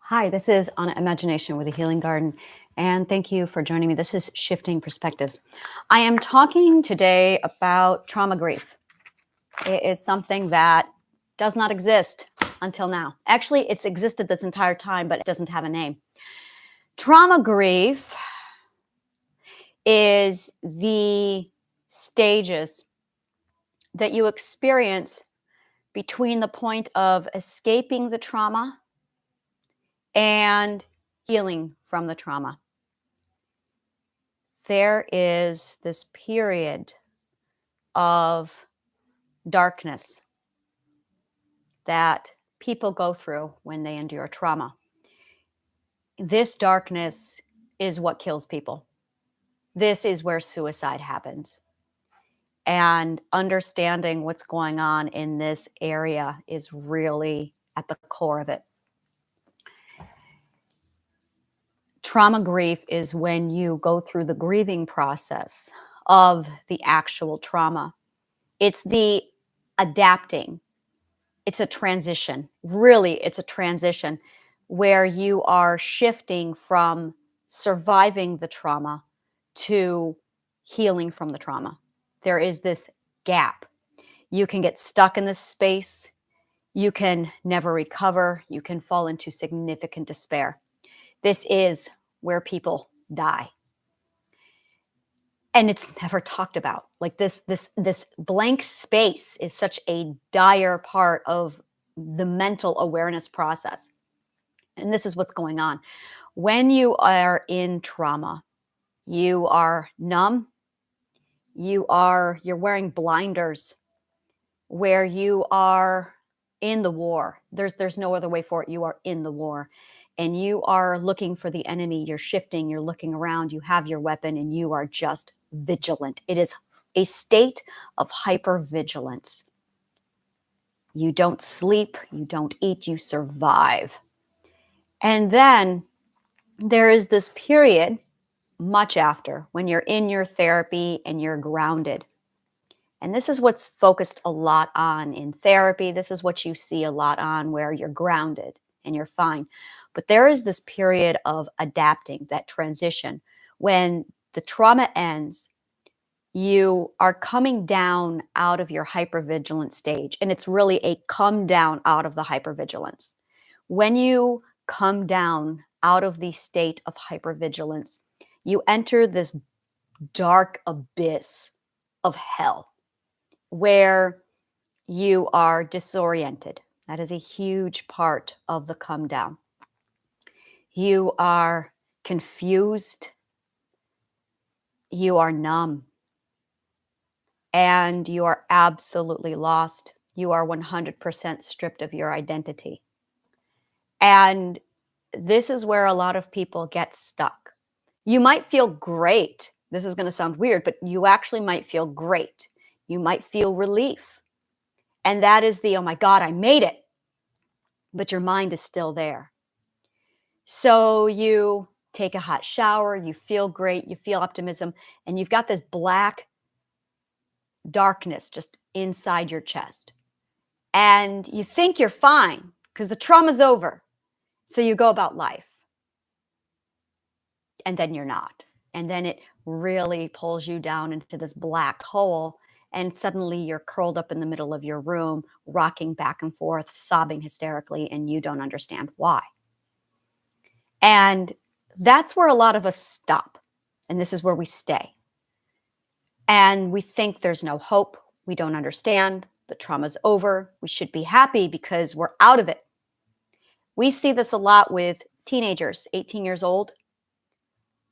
Hi, this is Anna Imagination with a Healing Garden, and thank you for joining me. This is Shifting Perspectives. I am talking today about trauma grief. It is something that does not exist until now. Actually, it's existed this entire time, but it doesn't have a name. Trauma grief is the stages that you experience between the point of escaping the trauma and healing from the trauma. There is this period of darkness that people go through when they endure trauma. This darkness is what kills people. This is where suicide happens. And understanding what's going on in this area is really at the core of it. Trauma grief is when you go through the grieving process of the actual trauma. It's the adapting. It's a transition. Really, it's a transition where you are shifting from surviving the trauma to healing from the trauma. There is this gap. You can get stuck in this space. You can never recover. You can fall into significant despair. This is where people die. And it's never talked about. Like this blank space is such a dire part of the mental awareness process. And this is what's going on. When you are in trauma, you are numb. You're wearing blinders where you are in the war. There's no other way for it. You are in the war. And you are looking for the enemy. You're shifting, you're looking around, you have your weapon, and you are just vigilant. It is a state of hypervigilance. You don't sleep, you don't eat, you survive. And then there is this period, much after, when you're in your therapy and you're grounded. And this is what's focused a lot on in therapy. This is what you see a lot on where you're grounded and you're fine. But there is this period of adapting, that transition. When the trauma ends, you are coming down out of your hypervigilant stage. And it's really a come down out of the hypervigilance. When you come down out of the state of hypervigilance, you enter this dark abyss of hell where you are disoriented. That is a huge part of the come down. You are confused. You are numb. And you are absolutely lost. You are 100% stripped of your identity. And this is where a lot of people get stuck. You might feel great. This is going to sound weird, but you actually might feel great. You might feel relief. And that is the, oh my God, I made it. But your mind is still there. So you take a hot shower, you feel great, you feel optimism, and you've got this black darkness just inside your chest. And you think you're fine because the trauma's over. So you go about life. And then you're not. And then it really pulls you down into this black hole. And suddenly you're curled up in the middle of your room, rocking back and forth, sobbing hysterically, and you don't understand why. And that's where a lot of us stop. And this is where we stay. And we think there's no hope. We don't understand. The trauma's over. We should be happy because we're out of it. We see this a lot with teenagers, 18 years old,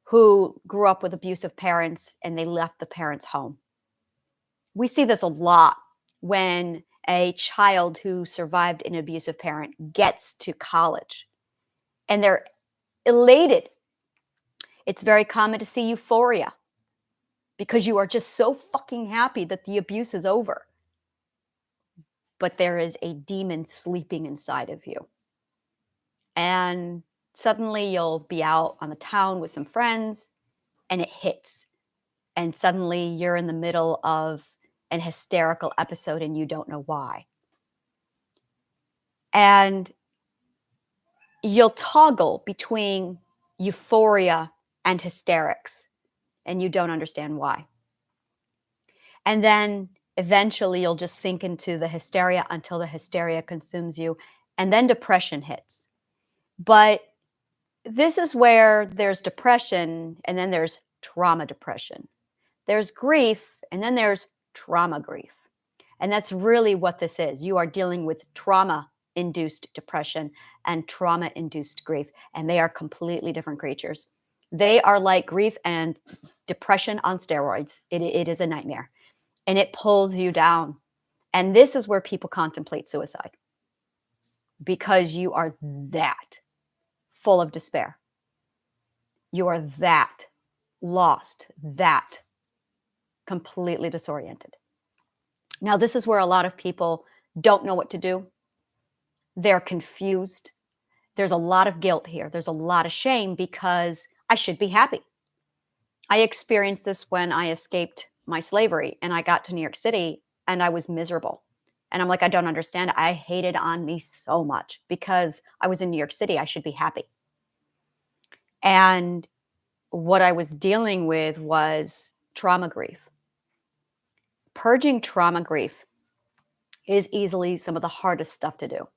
who grew up with abusive parents and they left the parents home. We see this a lot when a child who survived an abusive parent gets to college and they're elated. It's very common to see euphoria because you are just so fucking happy that the abuse is over. But there is a demon sleeping inside of you. And suddenly you'll be out on the town with some friends and it hits. And suddenly you're in the middle of an hysterical episode and you don't know why. And you'll toggle between euphoria and hysterics, and you don't understand why. And then eventually you'll just sink into the hysteria until the hysteria consumes you, and then depression hits. But this is where there's depression, and then there's trauma depression. There's grief, and then there's trauma grief. And that's really what this is. You are dealing with trauma-induced depression and trauma-induced grief, and they are completely different creatures. They are like grief and depression on steroids. It is a nightmare, and it pulls you down. And this is where people contemplate suicide, because you are that full of despair. You are that lost, that completely disoriented. Now, this is where a lot of people don't know what to do. They're confused. There's a lot of guilt here. There's a lot of shame, because I should be happy. I experienced this when I escaped my slavery and I got to New York City, and I was miserable. And I'm like, I don't understand. I hated on me so much because I was in New York City. I should be happy. And what I was dealing with was trauma grief. Purging trauma grief is easily some of the hardest stuff to do.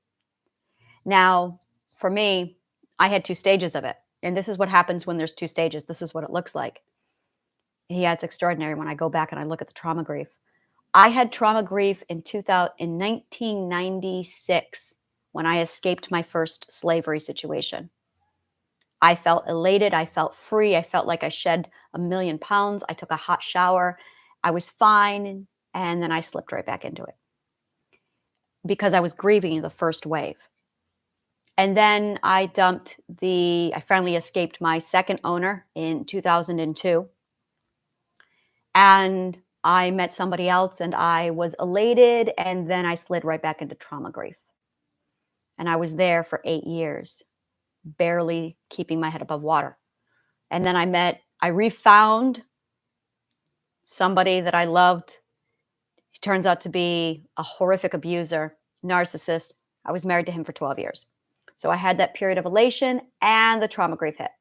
Now, for me, I had 2 stages of it. And this is what happens when there's 2 stages. This is what it looks like. Yeah, it's extraordinary when I go back and I look at the trauma grief. I had trauma grief in 1996 when I escaped my first slavery situation. I felt elated. I felt free. I felt like I shed 1,000,000 pounds. I took a hot shower. I was fine. And then I slipped right back into it because I was grieving the first wave. And then I finally escaped my second owner in 2002. And I met somebody else and I was elated. And then I slid right back into trauma grief. And I was there for 8 years, barely keeping my head above water. And then I refound somebody that I loved. He turns out to be a horrific abuser, narcissist. I was married to him for 12 years. So I had that period of elation and the trauma grief hit.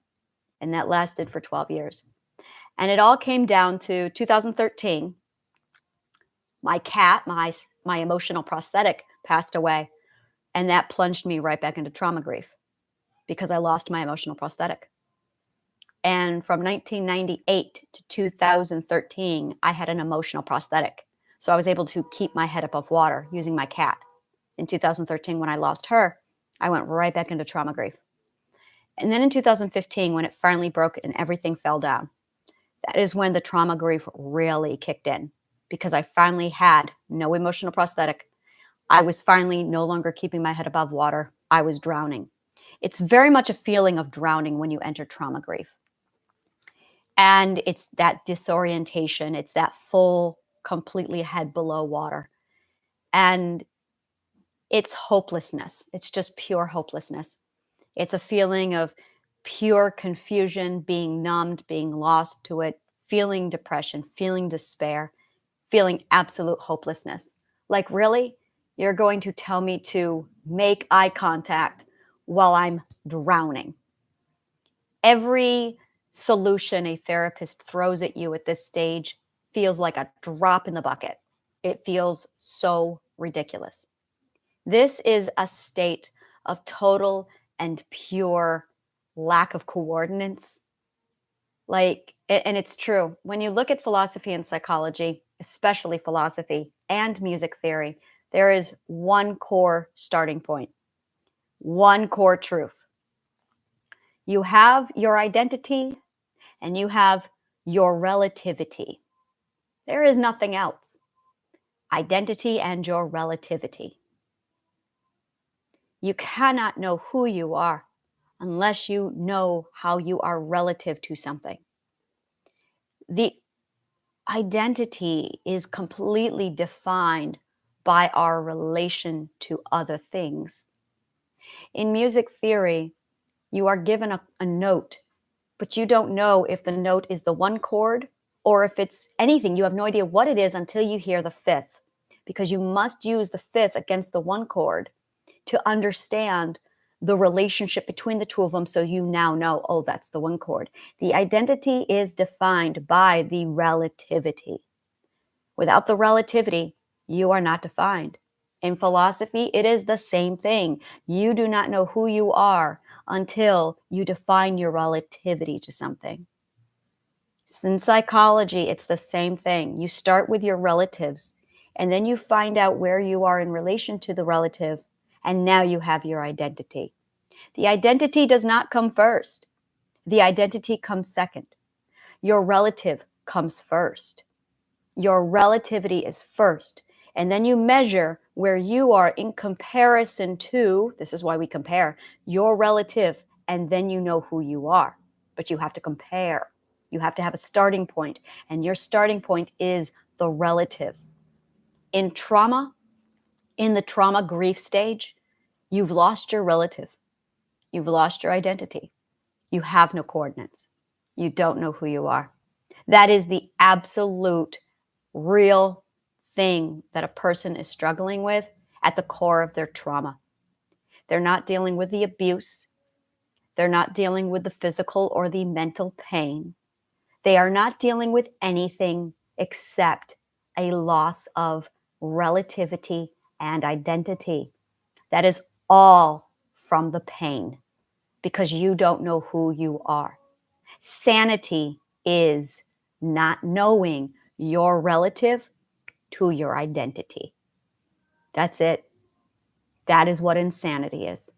And that lasted for 12 years. And it all came down to 2013. My cat, my emotional prosthetic, passed away. And that plunged me right back into trauma grief because I lost my emotional prosthetic. And from 1998 to 2013, I had an emotional prosthetic. So I was able to keep my head above water using my cat. In 2013, when I lost her, I went right back into trauma grief. And then in 2015, when it finally broke and everything fell down, that is when the trauma grief really kicked in because I finally had no emotional prosthetic. I was finally no longer keeping my head above water. I was drowning. It's very much a feeling of drowning when you enter trauma grief. And it's that disorientation. It's that full, completely head below water. And it's hopelessness. It's just pure hopelessness. It's a feeling of pure confusion, being numbed, being lost to it, feeling depression, feeling despair, feeling absolute hopelessness. Like, really? You're going to tell me to make eye contact while I'm drowning? Every solution a therapist throws at you at this stage feels like a drop in the bucket. It feels so ridiculous. This is a state of total and pure lack of coordinates. And it's true. When you look at philosophy and psychology, especially philosophy and music theory, there is one core starting point, one core truth. You have your identity and you have your relativity. There is nothing else. Identity and your relativity. You cannot know who you are unless you know how you are relative to something. The identity is completely defined by our relation to other things. In music theory, you are given a note, but you don't know if the note is the one chord or if it's anything. You have no idea what it is until you hear the fifth, because you must use the fifth against the one chord to understand the relationship between the two of them so you now know, oh, that's the one chord. The identity is defined by the relativity. Without the relativity, you are not defined. In philosophy, it is the same thing. You do not know who you are until you define your relativity to something. In psychology, it's the same thing. You start with your relatives, and then you find out where you are in relation to the relative, and now you have your identity. The identity does not come first. The identity comes second. Your relative comes first. Your relativity is first. And then you measure where you are in comparison to, this is why we compare, your relative, and then you know who you are. But you have to compare. You have to have a starting point, and your starting point is the relative. In trauma, in the trauma grief stage, you've lost your relative. You've lost your identity. You have no coordinates. You don't know who you are. That is the absolute real thing that a person is struggling with at the core of their trauma. They're not dealing with the abuse. They're not dealing with the physical or the mental pain. They are not dealing with anything except a loss of relativity and identity. That is all from the pain because you don't know who you are. Sanity is not knowing your relative to your identity. That's it. That is what insanity is.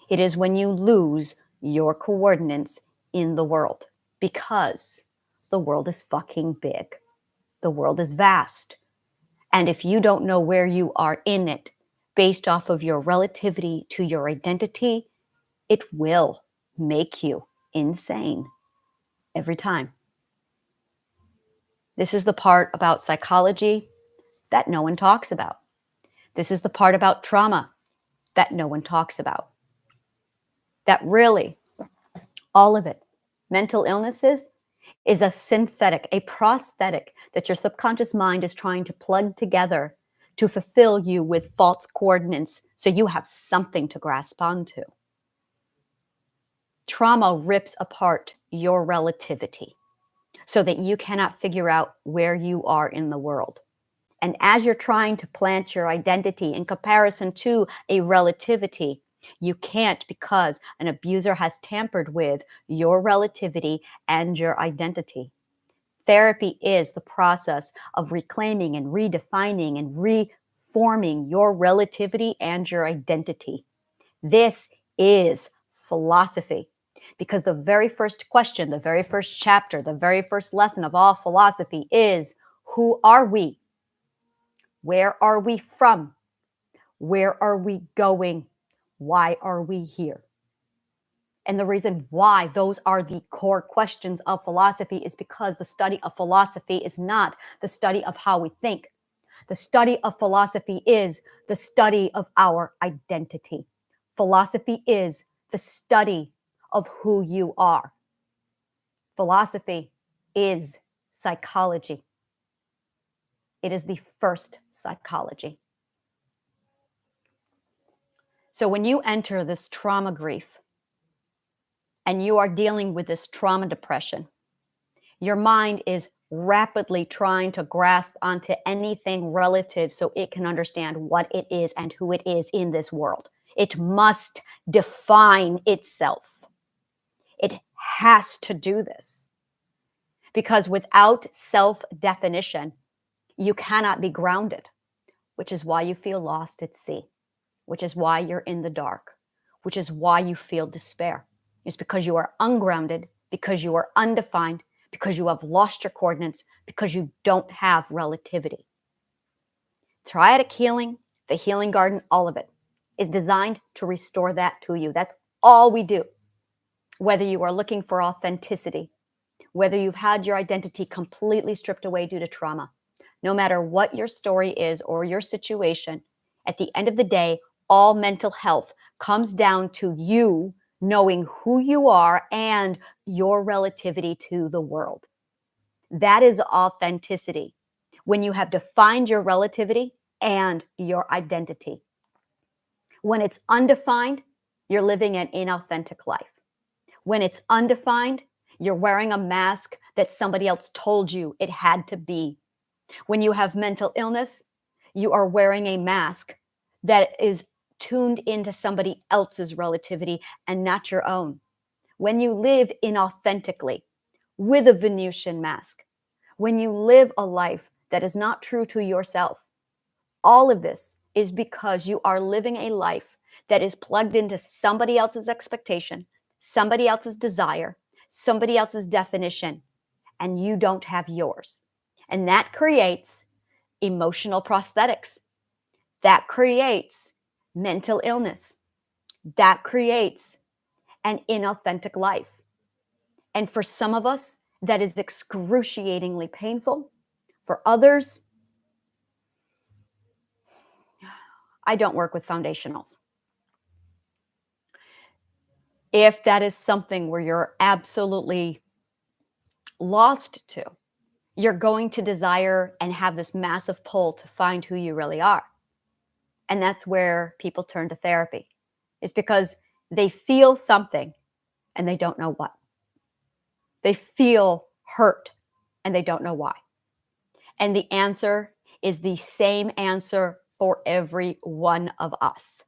It is when you lose your coordinates in the world because the world is fucking big. The world is vast. And if you don't know where you are in it based off of your relativity to your identity, it will make you insane every time. This is the part about psychology that no one talks about. This is the part about trauma that no one talks about. That really, all of it, mental illnesses, is a synthetic, a prosthetic that your subconscious mind is trying to plug together to fulfill you with false coordinates so you have something to grasp onto. Trauma rips apart your relativity so that you cannot figure out where you are in the world. And as you're trying to plant your identity in comparison to a relativity, you can't because an abuser has tampered with your relativity and your identity. Therapy is the process of reclaiming and redefining and reforming your relativity and your identity. This is philosophy. Because the very first question, the very first chapter, the very first lesson of all philosophy is, who are we? Where are we from? Where are we going? Why are we here? And the reason why those are the core questions of philosophy is because the study of philosophy is not the study of how we think. The study of philosophy is the study of our identity. Philosophy is the study of who you are. Philosophy is psychology. It is the first psychology. So when you enter this trauma grief and you are dealing with this trauma depression, your mind is rapidly trying to grasp onto anything relative so it can understand what it is and who it is in this world. It must define itself. It has to do this. Because without self-definition, you cannot be grounded, which is why you feel lost at sea, which is why you're in the dark, which is why you feel despair. It's because you are ungrounded, because you are undefined, because you have lost your coordinates, because you don't have relativity. Triadic healing, the healing garden, all of it is designed to restore that to you. That's all we do. Whether you are looking for authenticity, whether you've had your identity completely stripped away due to trauma, no matter what your story is or your situation, at the end of the day, all mental health comes down to you knowing who you are and your relativity to the world. That is authenticity. When you have defined your relativity and your identity. When it's undefined, you're living an inauthentic life. When it's undefined, you're wearing a mask that somebody else told you it had to be. When you have mental illness, you are wearing a mask that is tuned into somebody else's relativity and not your own. When you live inauthentically with a Venusian mask, when you live a life that is not true to yourself, all of this is because you are living a life that is plugged into somebody else's expectation, somebody else's desire, somebody else's definition, and you don't have yours. And that creates emotional prosthetics. That creates mental illness. That creates an inauthentic life. And for some of us, that is excruciatingly painful. For others, I don't work with foundationals. If that is something where you're absolutely lost to, you're going to desire and have this massive pull to find who you really are. And that's where people turn to therapy, is because they feel something and they don't know what. They feel hurt and they don't know why. And the answer is the same answer for every one of us.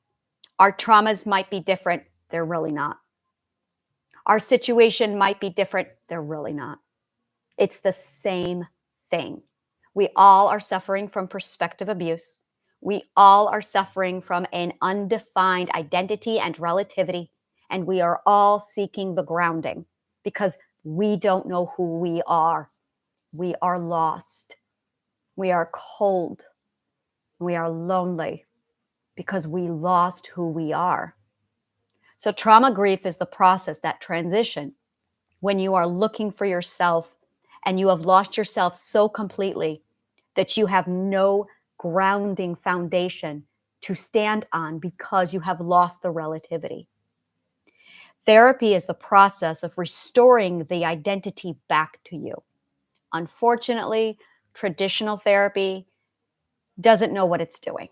Our traumas might be different. They're really not. Our situation might be different. They're really not. It's the same thing. We all are suffering from perspective abuse. We all are suffering from an undefined identity and relativity. And we are all seeking the grounding because we don't know who we are. We are lost. We are cold. We are lonely because we lost who we are. So trauma grief is the process, that transition, when you are looking for yourself and you have lost yourself so completely that you have no grounding foundation to stand on because you have lost the relativity. Therapy is the process of restoring the identity back to you. Unfortunately, traditional therapy doesn't know what it's doing.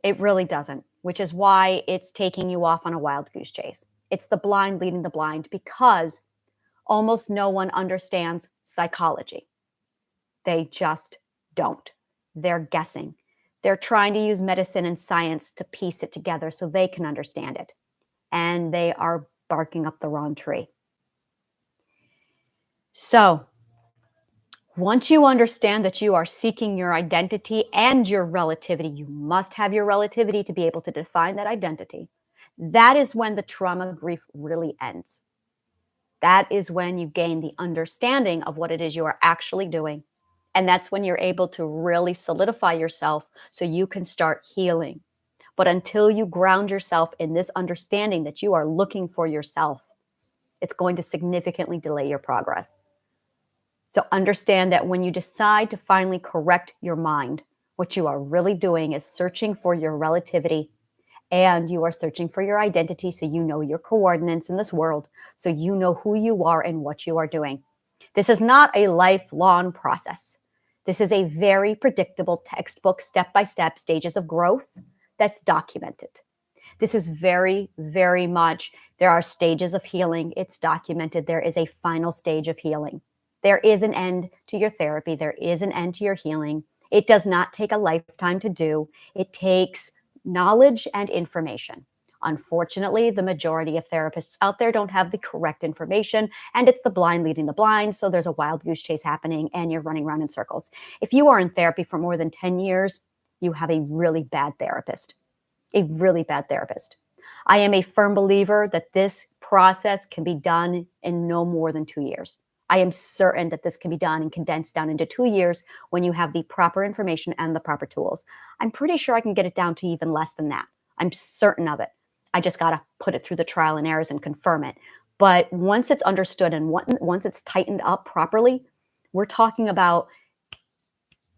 It really doesn't, which is why it's taking you off on a wild goose chase. It's the blind leading the blind because almost no one understands psychology. They just don't. They're guessing. They're trying to use medicine and science to piece it together so they can understand it. And they are barking up the wrong tree. So, once you understand that you are seeking your identity and your relativity, you must have your relativity to be able to define that identity. That is when the trauma grief really ends. That is when you gain the understanding of what it is you are actually doing. And that's when you're able to really solidify yourself so you can start healing. But until you ground yourself in this understanding that you are looking for yourself, it's going to significantly delay your progress. So understand that when you decide to finally correct your mind, what you are really doing is searching for your relativity and you are searching for your identity so you know your coordinates in this world, so you know who you are and what you are doing. This is not a lifelong process. This is a very predictable textbook, step-by-step stages of growth that's documented. This is very, very much, there are stages of healing. It's documented. There is a final stage of healing. There is an end to your therapy. There is an end to your healing. It does not take a lifetime to do. It takes knowledge and information. Unfortunately, the majority of therapists out there don't have the correct information, and it's the blind leading the blind. So there's a wild goose chase happening and you're running around in circles. If you are in therapy for more than 10 years, you have a really bad therapist. A really bad therapist. I am a firm believer that this process can be done in no more than 2 years. I am certain that this can be done and condensed down into 2 years when you have the proper information and the proper tools. I'm pretty sure I can get it down to even less than that. I'm certain of it. I just got to put it through the trial and errors and confirm it. But once it's understood and once it's tightened up properly, we're talking about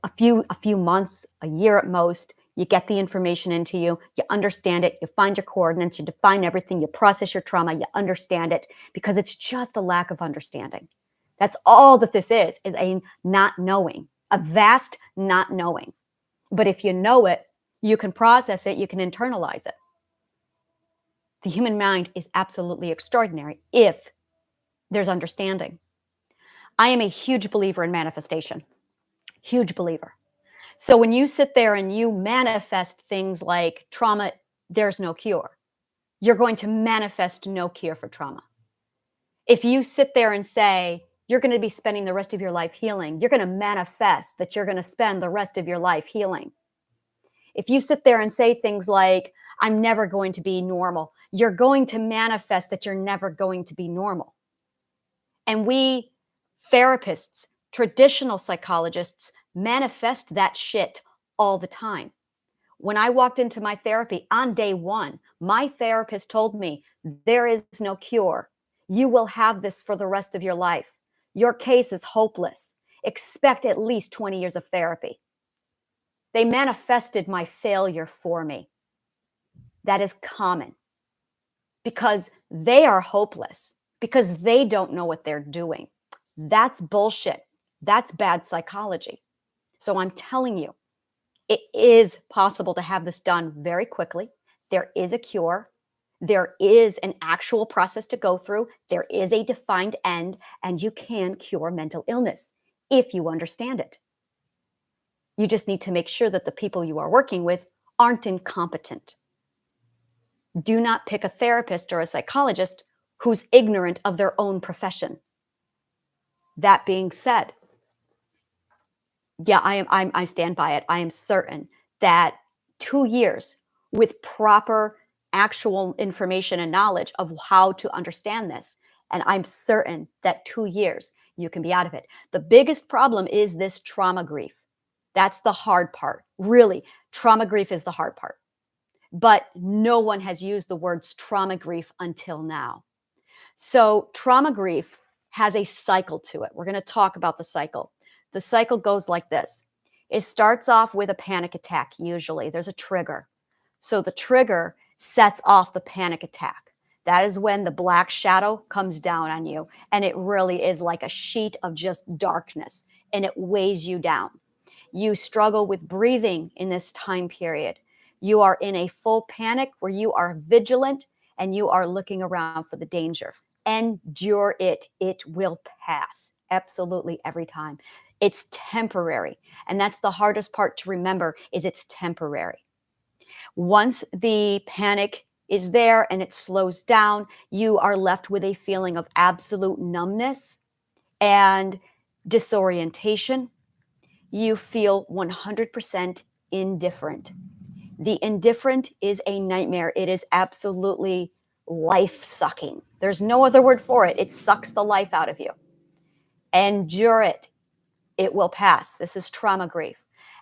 a few months, a year at most. You get the information into you, you understand it, you find your coordinates, you define everything, you process your trauma, you understand it, because it's just a lack of understanding. That's all that this is a not knowing, a vast not knowing. But if you know it, you can process it, you can internalize it. The human mind is absolutely extraordinary if there's understanding. I am a huge believer in manifestation, huge believer. So when you sit there and you manifest things like trauma, there's no cure, you're going to manifest no cure for trauma. If you sit there and say, you're going to be spending the rest of your life healing, you're going to manifest that you're going to spend the rest of your life healing. If you sit there and say things like, I'm never going to be normal, you're going to manifest that you're never going to be normal. And we therapists, traditional psychologists, manifest that shit all the time. When I walked into my therapy on day one, my therapist told me, there is no cure. You will have this for the rest of your life. Your case is hopeless. Expect at least 20 years of therapy. They manifested my failure for me. That is common because they are hopeless, because they don't know what they're doing. That's bullshit. That's bad psychology. So I'm telling you, it is possible to have this done very quickly. There is a cure. There is an actual process to go through. There is a defined end, and you can cure mental illness if you understand it. You just need to make sure that the people you are working with aren't incompetent. Do not pick a therapist or a psychologist who's ignorant of their own profession. That being said, yeah, I stand by it. I am certain that 2 years with proper actual information and knowledge of how to understand this, and I'm certain that 2 years you can be out of it. The biggest problem is this trauma grief. That's the hard part. Really, trauma grief is the hard part. But no one has used the words trauma grief until now. So trauma grief has a cycle to it. We're going to talk about the cycle. The cycle goes like this. It starts off with a panic attack, usually. There's a trigger. So the trigger sets off the panic attack. That is when the black shadow comes down on you, and it really is like a sheet of just darkness, and it weighs you down. You struggle with breathing in this time period. You are in a full panic where you are vigilant and you are looking around for the danger. Endure it. It will pass. Absolutely every time. It's temporary. And that's the hardest part to remember is it's temporary. Once the panic is there and it slows down, you are left with a feeling of absolute numbness and disorientation. You feel 100% indifferent. The indifferent is a nightmare. It is absolutely life-sucking. There's no other word for it. It sucks the life out of you. Endure it. It will pass. This is trauma grief.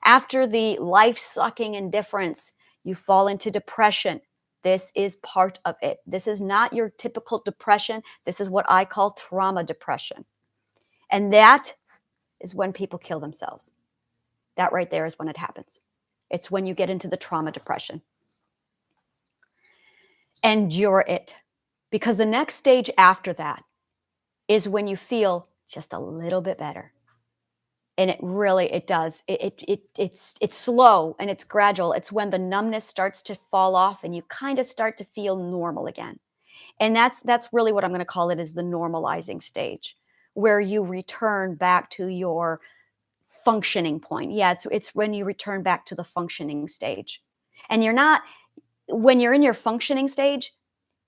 After the life-sucking indifference, you fall into depression. This is part of it. This is not your typical depression. This is what I call trauma depression. And that is when people kill themselves. That right there is when it happens. It's when you get into the trauma depression. Endure it. Because the next stage after that is when you feel just a little bit better. And it does. It's slow and it's gradual. It's when the numbness starts to fall off and you kind of start to feel normal again. And that's really what I'm going to call it is the normalizing stage, where you return back to your functioning point. Yeah, it's when you return back to the functioning stage. And when you're in your functioning stage,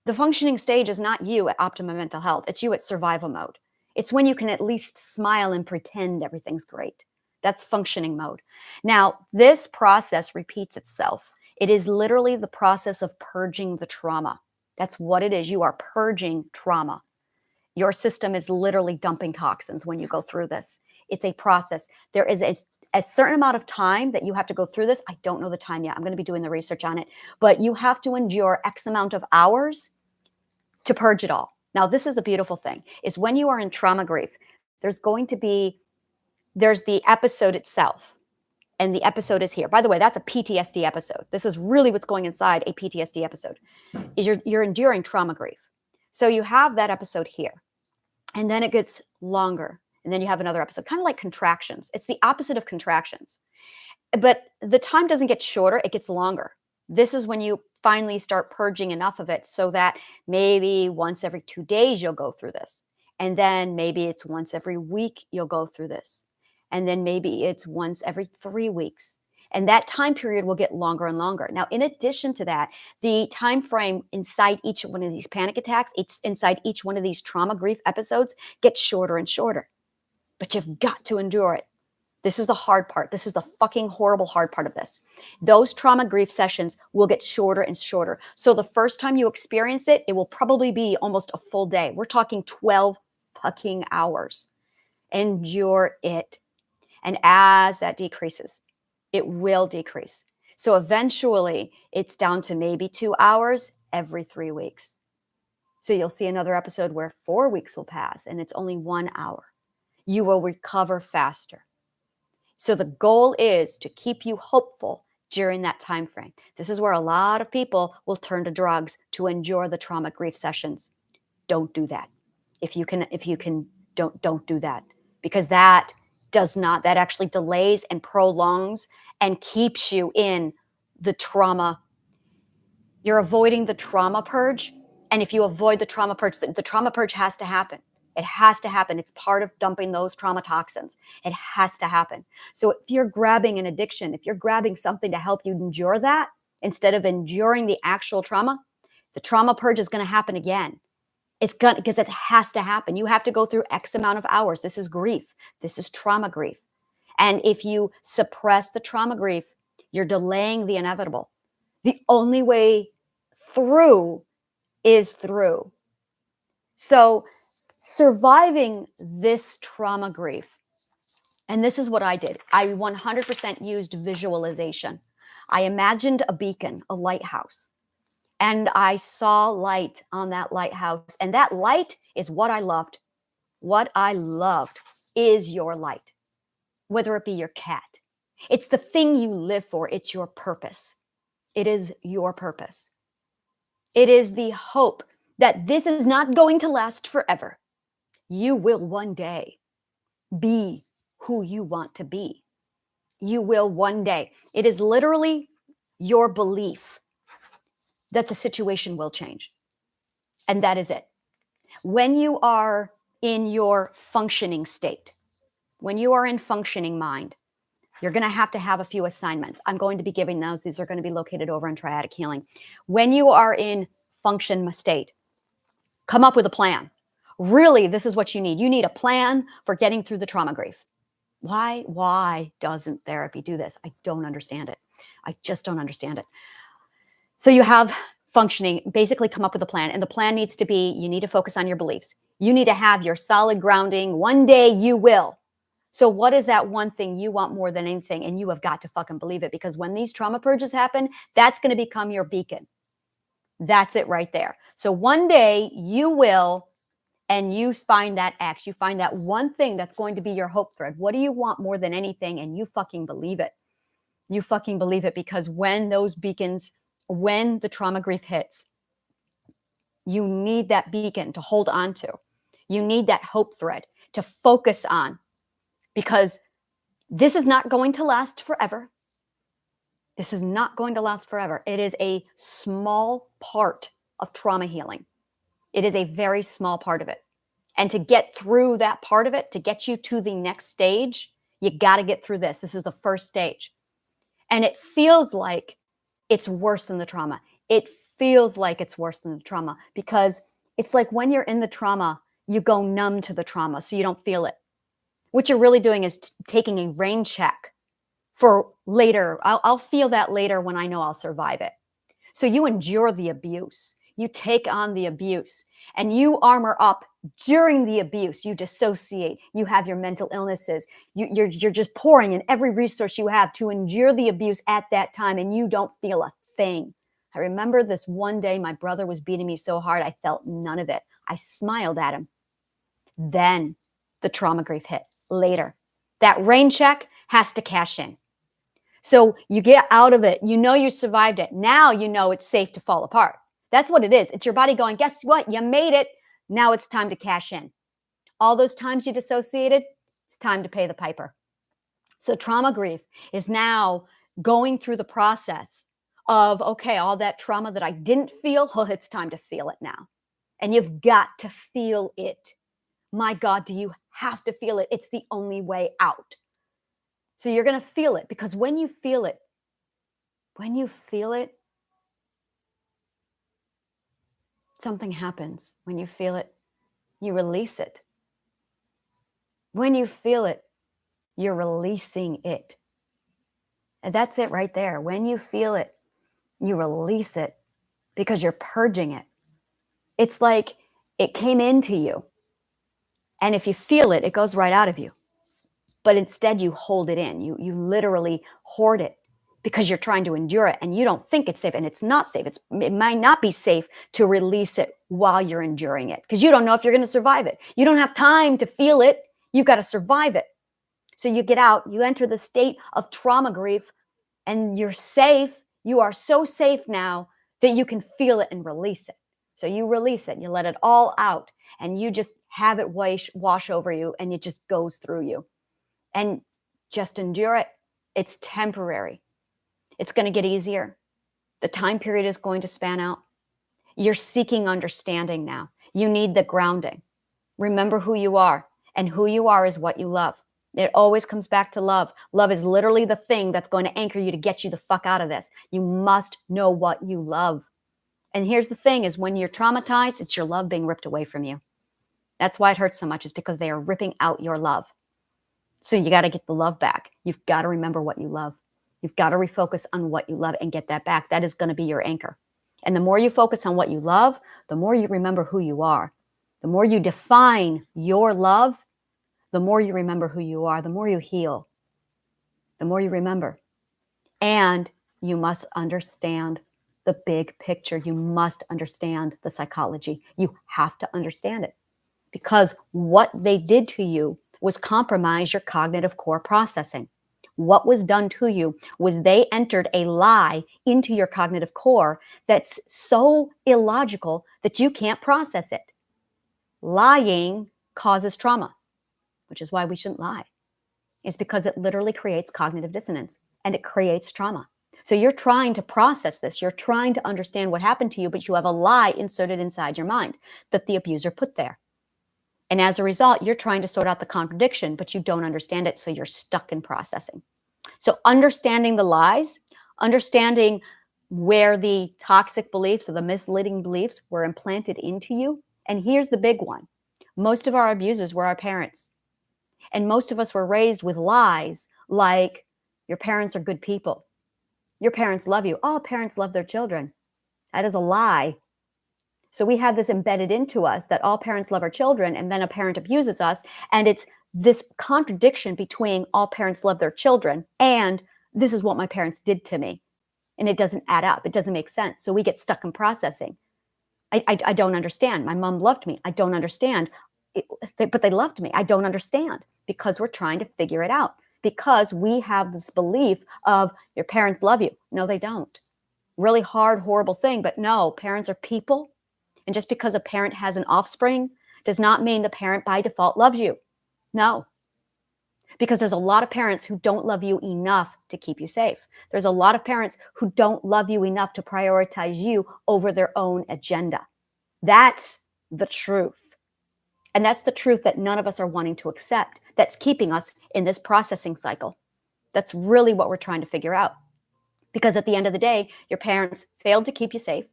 the functioning stage is not you at optimum mental health. It's you at survival mode. It's when you can at least smile and pretend everything's great. That's functioning mode. Now, this process repeats itself. It is literally the process of purging the trauma. That's what it is. You are purging trauma. Your system is literally dumping toxins when you go through this. It's a process. There is a certain amount of time that you have to go through this. I don't know the time yet. I'm going to be doing the research on it. But you have to endure X amount of hours to purge it all. Now, this is the beautiful thing, is when you are in trauma grief, there's the episode itself. And the episode is here. By the way, that's a PTSD episode. This is really what's going inside a PTSD episode. Is you're enduring trauma grief. So you have that episode here. And then it gets longer. And then you have another episode, kind of like contractions. It's the opposite of contractions. But the time doesn't get shorter, it gets longer. This is when you finally start purging enough of it so that maybe once every 2 days you'll go through this. And then maybe it's once every week you'll go through this. And then maybe it's once every 3 weeks. And that time period will get longer and longer. Now, in addition to that, the time frame inside each one of these panic attacks, inside each one of these trauma grief episodes gets shorter and shorter. But you've got to endure it. This is the hard part. This is the fucking horrible hard part of this. Those trauma grief sessions will get shorter and shorter. So the first time you experience it, it will probably be almost a full day. We're talking 12 fucking hours. Endure it. And as that decreases, it will decrease. So eventually it's down to maybe 2 hours every 3 weeks. So you'll see another episode where 4 weeks will pass and it's only 1 hour. You will recover faster. So the goal is to keep you hopeful during that time frame. This is where a lot of people will turn to drugs to endure the trauma grief sessions. Don't do that. If you can, don't do that, because that actually delays and prolongs and keeps you in the trauma. You're avoiding the trauma purge. And if you avoid the trauma purge, the trauma purge has to happen. It has to happen. It's part of dumping those trauma toxins. It has to happen. So if you're grabbing an addiction, if you're grabbing something to help you endure that, instead of enduring the actual trauma, the trauma purge is going to happen again. Because it has to happen. You have to go through X amount of hours. This is grief. This is trauma grief. And if you suppress the trauma grief, you're delaying the inevitable. The only way through is through. So surviving this trauma grief, and this is what I did. I 100% used visualization. I imagined a beacon, a lighthouse, and I saw light on that lighthouse. And that light is what I loved. What I loved is your light, whether it be your cat. It's the thing you live for. It's your purpose. It is your purpose. It is the hope that this is not going to last forever. You will one day be who you want to be. You will one day. It is literally your belief that the situation will change. And that is it. When you are in your functioning state, when you are in functioning mind, you're going to have a few assignments. I'm going to be giving those. These are going to be located over in Triadic Healing. When you are in function state, come up with a plan. Really, this is what you need. You need a plan for getting through the trauma grief. Why doesn't therapy do this? I don't understand it. I just don't understand it. So you have functioning, basically come up with a plan. And the plan needs to be, you need to focus on your beliefs. You need to have your solid grounding. One day you will. So what is that one thing you want more than anything? And you have got to fucking believe it, because when these trauma purges happen, that's going to become your beacon. That's it right there. So one day you will, and you find that X, you find that one thing that's going to be your hope thread. What do you want more than anything? And you fucking believe it. You fucking believe it, because when those beacons, when the trauma grief hits, you need that beacon to hold on to. You need that hope thread to focus on, because this is not going to last forever. This is not going to last forever. It is a small part of trauma healing. It is a very small part of it. And to get through that part of it, to get you to the next stage, you got to get through this. This is the first stage. And it feels like it's worse than the trauma. It feels like it's worse than the trauma, because it's like when you're in the trauma, you go numb to the trauma so you don't feel it. What you're really doing is taking a rain check for later. I'll feel that later when I know I'll survive it. So you endure the abuse. You take on the abuse and you armor up during the abuse. You dissociate. You have your mental illnesses. You're just pouring in every resource you have to endure the abuse at that time, and you don't feel a thing. I remember this one day my brother was beating me so hard, I felt none of it. I smiled at him. Then the trauma grief hit later. That rain check has to cash in. So you get out of it. You know you survived it. Now you know it's safe to fall apart. That's what it is. It's your body going, guess what? You made it. Now it's time to cash in. All those times you dissociated, it's time to pay the piper. So trauma grief is now going through the process of, okay, all that trauma that I didn't feel, well, it's time to feel it now. And you've got to feel it. My God, do you have to feel it? It's the only way out. So you're going to feel it, because when you feel it, something happens. When you feel it, you release it. When you feel it, you're releasing it. And that's it right there. When you feel it, you release it, because you're purging it. It's like it came into you. And if you feel it, it goes right out of you. But instead you hold it in. You literally hoard it, because you're trying to endure it and you don't think it's safe, and it's not safe. It might not be safe to release it while you're enduring it, because you don't know if you're going to survive it. You don't have time to feel it. You've got to survive it. So you get out, you enter the state of trauma grief, and you're safe. You are so safe now that you can feel it and release it. So you release it, you let it all out, and you just have it wash over you, and it just goes through you. And just endure it. It's temporary. It's going to get easier. The time period is going to span out. You're seeking understanding now. You need the grounding. Remember who you are, and who you are is what you love. It always comes back to love. Love is literally the thing that's going to anchor you to get you the fuck out of this. You must know what you love. And here's the thing is, when you're traumatized, it's your love being ripped away from you. That's why it hurts so much, is because they are ripping out your love. So you got to get the love back. You've got to remember what you love. You've got to refocus on what you love and get that back. That is going to be your anchor. And the more you focus on what you love, the more you remember who you are. The more you define your love, the more you remember who you are, the more you heal, the more you remember. And you must understand the big picture. You must understand the psychology. You have to understand it, because what they did to you was compromise your cognitive core processing. What was done to you was they entered a lie into your cognitive core that's so illogical that you can't process it. Lying causes trauma, which is why we shouldn't lie. It's because it literally creates cognitive dissonance, and it creates trauma. So you're trying to process this. You're trying to understand what happened to you, but you have a lie inserted inside your mind that the abuser put there. And as a result, you're trying to sort out the contradiction, but you don't understand it. So you're stuck in processing. So understanding the lies, understanding where the toxic beliefs or the misleading beliefs were implanted into you. And here's the big one. Most of our abusers were our parents. And most of us were raised with lies like, your parents are good people. Your parents love you. All parents love their children. That is a lie. So we have this embedded into us that all parents love our children, and then a parent abuses us. And it's this contradiction between all parents love their children and this is what my parents did to me. And it doesn't add up. It doesn't make sense. So we get stuck in processing. I don't understand. My mom loved me. I don't understand. But they loved me. I don't understand, because we're trying to figure it out. Because we have this belief of your parents love you. No, they don't. Really hard, horrible thing. But no, parents are people. And just because a parent has an offspring does not mean the parent by default loves you. No. Because there's a lot of parents who don't love you enough to keep you safe. There's a lot of parents who don't love you enough to prioritize you over their own agenda. That's the truth. And that's the truth that none of us are wanting to accept. That's keeping us in this processing cycle. That's really what we're trying to figure out. Because at the end of the day, your parents failed to keep you safe.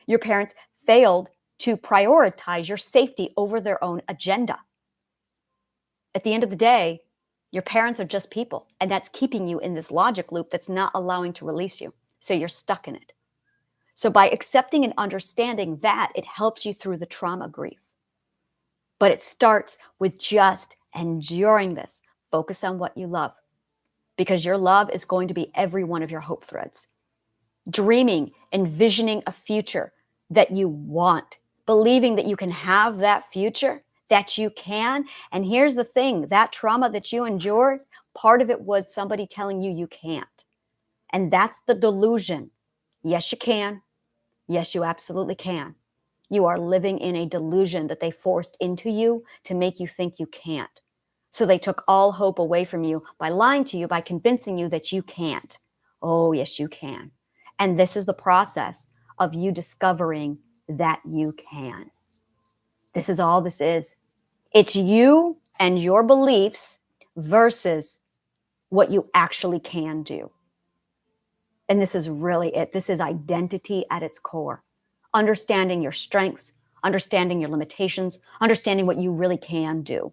Your parents failed to prioritize your safety over their own agenda. At the end of the day, your parents are just people, and that's keeping you in this logic loop that's not allowing to release you. So you're stuck in it. So by accepting and understanding that, it helps you through the trauma grief. But it starts with just enduring this. Focus on what you love, because your love is going to be every one of your hope threads. Dreaming, envisioning a future that you want, believing that you can have that future, that you can. And here's the thing, that trauma that you endured, part of it was somebody telling you you can't. And that's the delusion. Yes, you can. Yes, you absolutely can. You are living in a delusion that they forced into you to make you think you can't. So they took all hope away from you by lying to you, by convincing you that you can't. Oh, yes, you can. And this is the process of you discovering that you can. This is all this is. It's you and your beliefs versus what you actually can do. And this is really it. This is identity at its core. Understanding your strengths, understanding your limitations, understanding what you really can do,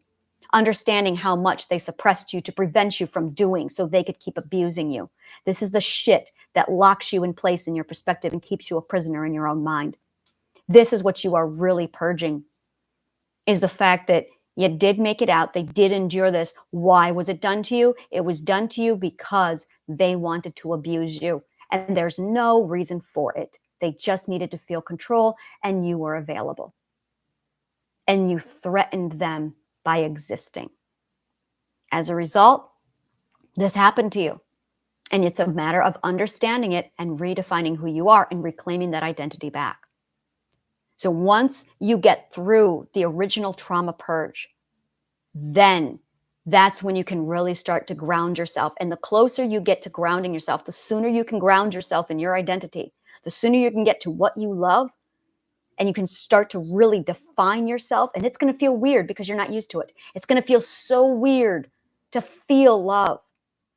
understanding how much they suppressed you to prevent you from doing so they could keep abusing you. This is the shit that locks you in place in your perspective and keeps you a prisoner in your own mind. This is what you are really purging, is the fact that you did make it out. They did endure this. Why was it done to you? It was done to you because they wanted to abuse you. And there's no reason for it. They just needed to feel control, and you were available. And you threatened them by existing. As a result, this happened to you. And it's a matter of understanding it and redefining who you are and reclaiming that identity back. So once you get through the original trauma purge, then that's when you can really start to ground yourself. And the closer you get to grounding yourself, the sooner you can ground yourself in your identity, the sooner you can get to what you love, and you can start to really define yourself. And it's going to feel weird because you're not used to it. It's going to feel so weird to feel love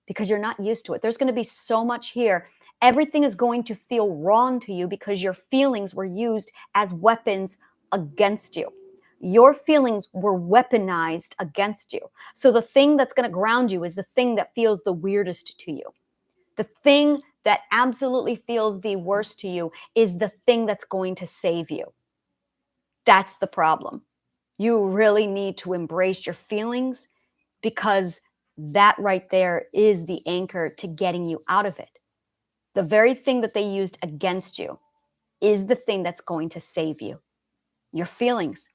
because you're not used to it. There's going to be so much here. Everything is going to feel wrong to you because your feelings were used as weapons against you. Your feelings were weaponized against you. So the thing that's going to ground you is the thing that feels the weirdest to you. The thing that absolutely feels the worst to you is the thing that's going to save you. That's the problem. You really need to embrace your feelings because that right there is the anchor to getting you out of it. The very thing that they used against you is the thing that's going to save you. Your feelings.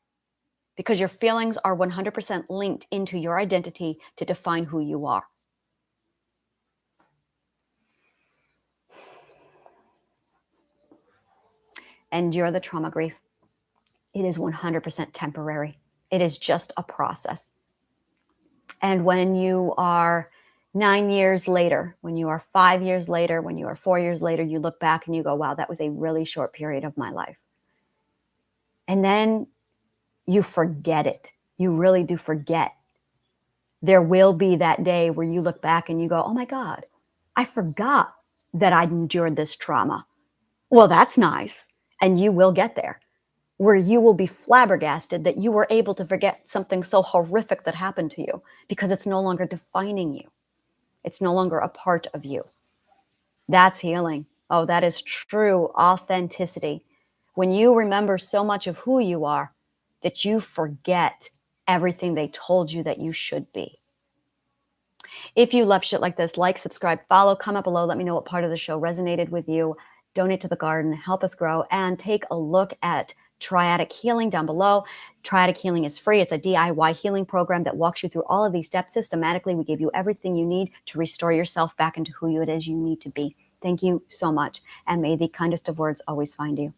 Because your feelings are 100% linked into your identity to define who you are. Endure the trauma grief. It is 100% temporary. It is just a process. And when you are 9 years later, when you are 5 years later, when you are 4 years later, you look back and you go, wow, that was a really short period of my life. And then you forget it. You really do forget. There will be that day where you look back and you go, oh my God, I forgot that I'd endured this trauma. Well, that's nice. And you will get there where you will be flabbergasted that you were able to forget something so horrific that happened to you because it's no longer defining you. It's no longer a part of you. That's healing. Oh, that is true authenticity. When you remember so much of who you are that you forget everything they told you that you should be. If you love shit like this, like, subscribe, follow, comment below. Let me know what part of the show resonated with you. Donate to the garden, help us grow, and take a look at Triadic Healing down below. Triadic Healing is free. It's a DIY healing program that walks you through all of these steps systematically. We give you everything you need to restore yourself back into who it is you need to be. Thank you so much, and may the kindest of words always find you.